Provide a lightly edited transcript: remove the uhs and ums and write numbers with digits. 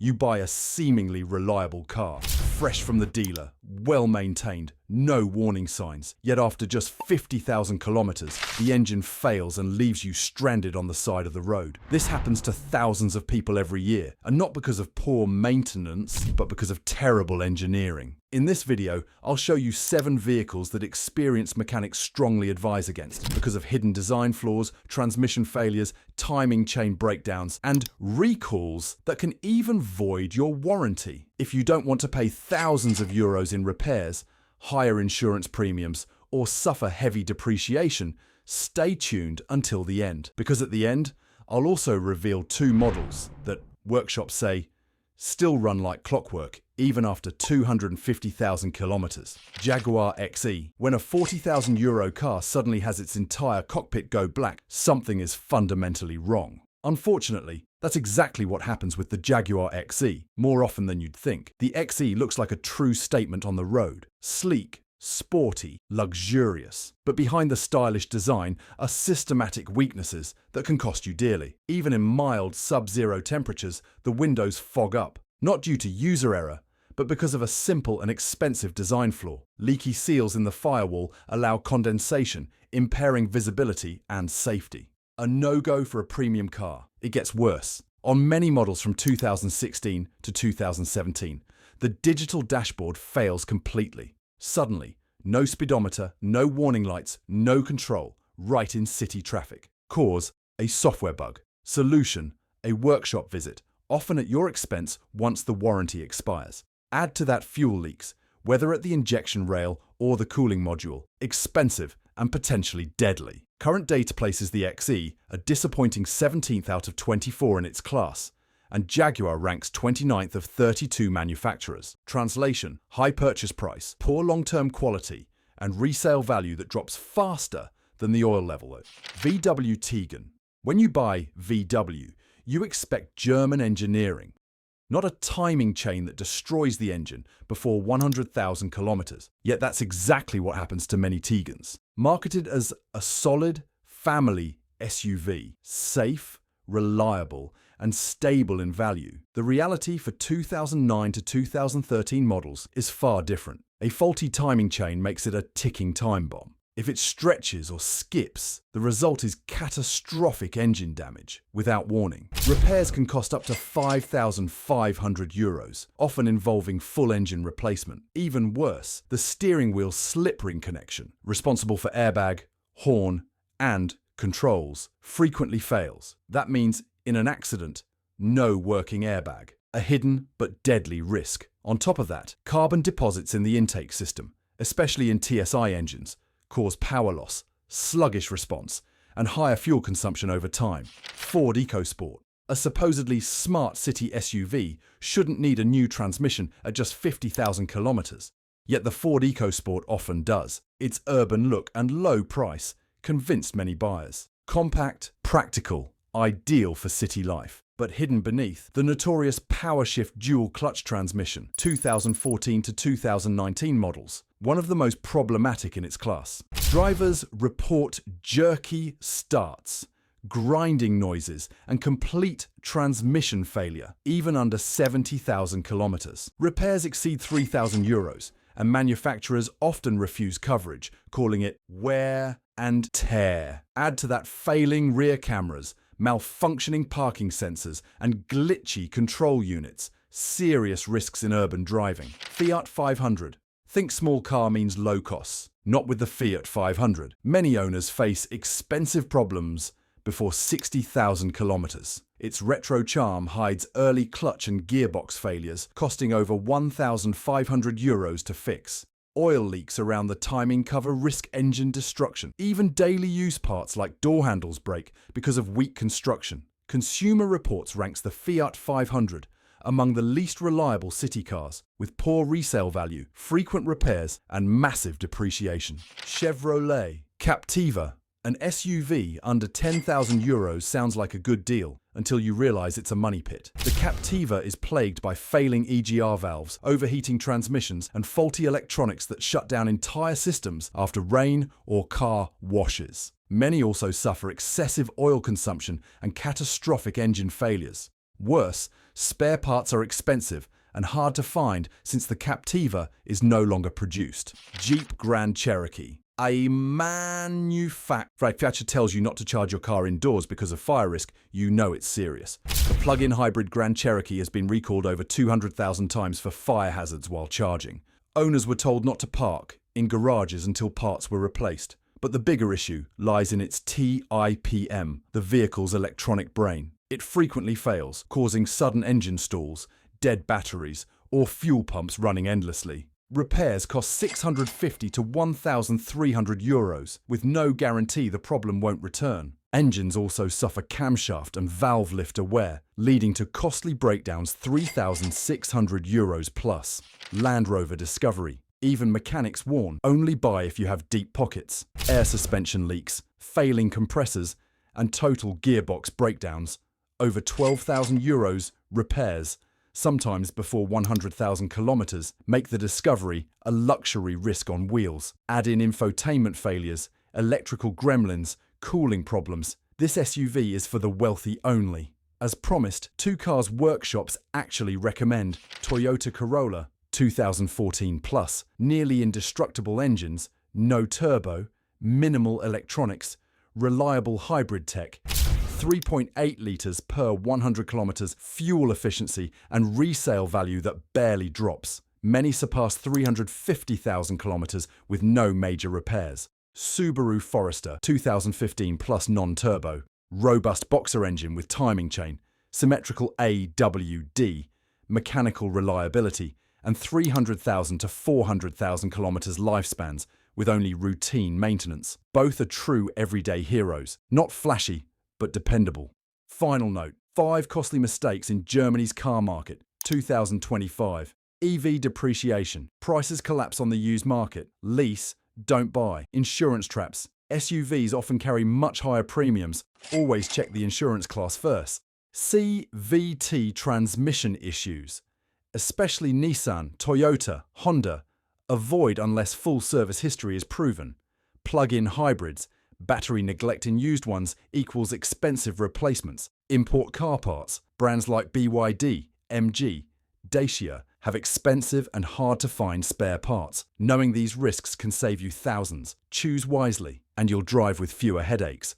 You buy a seemingly reliable car, fresh from the dealer, well maintained, no warning signs. Yet after just 50,000 kilometers, the engine fails and leaves you stranded on the side of the road. This happens to thousands of people every year, and not because of poor maintenance, but because of terrible engineering. In this video, I'll show you 7 vehicles that experienced mechanics strongly advise against because of hidden design flaws, transmission failures, timing chain breakdowns, and recalls that can even void your warranty. If you don't want to pay thousands of euros in repairs, higher insurance premiums, or suffer heavy depreciation, stay tuned until the end. Because at the end, I'll also reveal 2 models that, workshops say, still run like clockwork even after 250,000 kilometers. Jaguar XE. When a 40,000 euro car suddenly has its entire cockpit go black, something is fundamentally wrong. Unfortunately, that's exactly what happens with the Jaguar XE, more often than you'd think. The XE looks like a true statement on the road. Sleek, sporty, luxurious. But behind the stylish design are systematic weaknesses that can cost you dearly. Even in mild sub-zero temperatures, the windows fog up. Not due to user error, but because of a simple and expensive design flaw. Leaky seals in the firewall allow condensation, impairing visibility and safety. A no-go for a premium car. It gets worse. On many models from 2016 to 2017, the digital dashboard fails completely. Suddenly, no speedometer, no warning lights, no control, right in city traffic. Cause, a software bug. Solution, a workshop visit, often at your expense once the warranty expires. Add to that fuel leaks, whether at the injection rail or the cooling module. Expensive and potentially deadly. Current data places the XE a disappointing 17th out of 24 in its class, and Jaguar ranks 29th of 32 manufacturers. Translation: high purchase price, poor long-term quality, and resale value that drops faster than the oil level. VW Tegan. When you buy VW, you expect German engineering, not a timing chain that destroys the engine before 100,000 kilometers. Yet that's exactly what happens to many Tegans. Marketed as a solid family SUV, safe, reliable, and stable in value, the reality for 2009 to 2013 models is far different. A faulty timing chain makes it a ticking time bomb. If it stretches or skips, the result is catastrophic engine damage without warning. Repairs can cost up to 5,500 euros, often involving full engine replacement. Even worse, the steering wheel slip ring connection, responsible for airbag, horn, and controls, frequently fails. That means, in an accident, no working airbag. A hidden but deadly risk. On top of that, carbon deposits in the intake system, especially in TSI engines, cause power loss, sluggish response, and higher fuel consumption over time. Ford EcoSport. A supposedly smart city SUV shouldn't need a new transmission at just 50,000 kilometers. Yet the Ford EcoSport often does. Its urban look and low price convinced many buyers. Compact, practical, ideal for city life. But hidden beneath, the notorious PowerShift dual clutch transmission, 2014 to 2019 models, one of the most problematic in its class. Drivers report jerky starts, grinding noises, and complete transmission failure, even under 70,000 kilometers. Repairs exceed 3,000 euros, and manufacturers often refuse coverage, calling it wear and tear. Add to that failing rear cameras, malfunctioning parking sensors, and glitchy control units. Serious risks in urban driving. Fiat 500. Think small car means low costs. Not with the Fiat 500. Many owners face expensive problems before 60,000 kilometers. Its retro charm hides early clutch and gearbox failures, costing over 1,500 euros to fix. Oil leaks around the timing cover risk engine destruction. Even daily use parts like door handles break because of weak construction. Consumer Reports ranks the Fiat 500 among the least reliable city cars, with poor resale value, frequent repairs, and massive depreciation. Chevrolet Captiva. An SUV under 10,000 euros sounds like a good deal until you realize it's a money pit. The Captiva is plagued by failing EGR valves, overheating transmissions, and faulty electronics that shut down entire systems after rain or car washes. Many also suffer excessive oil consumption and catastrophic engine failures. Worse, spare parts are expensive and hard to find since the Captiva is no longer produced. Jeep Grand Cherokee. A manufacturer tells you not to charge your car indoors because of fire risk, you know it's serious. The plug-in hybrid Grand Cherokee has been recalled over 200,000 times for fire hazards while charging. Owners were told not to park in garages until parts were replaced. But the bigger issue lies in its TIPM, the vehicle's electronic brain. It frequently fails, causing sudden engine stalls, dead batteries, or fuel pumps running endlessly. Repairs cost 650 to 1,300 euros, with no guarantee the problem won't return. Engines also suffer camshaft and valve lifter wear, leading to costly breakdowns 3,600 euros plus. Land Rover Discovery. Even mechanics warn, only buy if you have deep pockets. Air suspension leaks, failing compressors, and total gearbox breakdowns. Over 12,000 euros, repairs, sometimes before 100,000 kilometers, make the Discovery a luxury risk on wheels. Add in infotainment failures, electrical gremlins, cooling problems. This SUV is for the wealthy only. As promised, Two Cars Workshops actually recommend Toyota Corolla 2014 Plus, nearly indestructible engines, no turbo, minimal electronics, reliable hybrid tech, 3.8 litres per 100 kilometres fuel efficiency and resale value that barely drops. Many surpass 350,000 kilometres with no major repairs. Subaru Forester 2015 Plus non-turbo, robust boxer engine with timing chain, symmetrical AWD, mechanical reliability, and 300,000 to 400,000 kilometres lifespans with only routine maintenance. Both are true everyday heroes, not flashy, but dependable. Final note, 5 costly mistakes in Germany's car market, 2025. EV depreciation, prices collapse on the used market, lease, don't buy, insurance traps. SUVs often carry much higher premiums, always check the insurance class first. CVT transmission issues, especially Nissan, Toyota, Honda. Avoid unless full service history is proven. Plug-in hybrids, battery neglect in used ones equals expensive replacements. Import car parts, brands like BYD, MG, Dacia have expensive and hard to find spare parts. Knowing these risks can save you thousands. Choose wisely and you'll drive with fewer headaches.